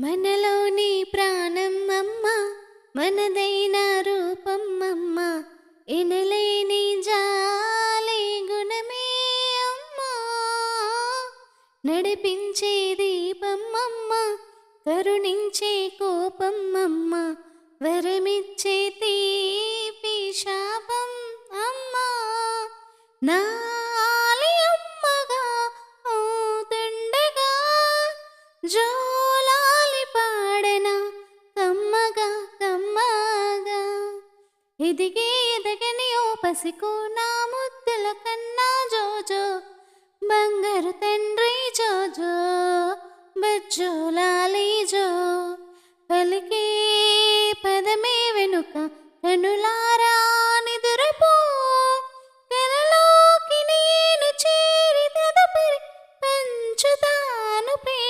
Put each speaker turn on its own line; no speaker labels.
మనలోని ప్రాణం అమ్మ, మనదైన రూపం అమ్మ, ఎనలేని జాలి గుణమే అమ్మా. నడిపించే దీపం అమ్మ, కరుణించే కోపం అమ్మ, వరమిచ్చే తీపి శాపం అమ్మా. నాలి అమ్మగా అవుతుండగా జోలాలి పాడనా కమ్మగా కమ్మగా. ఎదిగే ఎదగని ఓ పసికు నా ముద్దుల కన్నా జోజో, బంగారు తండ్రి జోజో, బజ్జోలాలి జో. పలికే పదమే వెనుక కనులారా నిదురపో, కలలోకి నేను చేరి తదుపరి పంచుతాను ప్రేమ.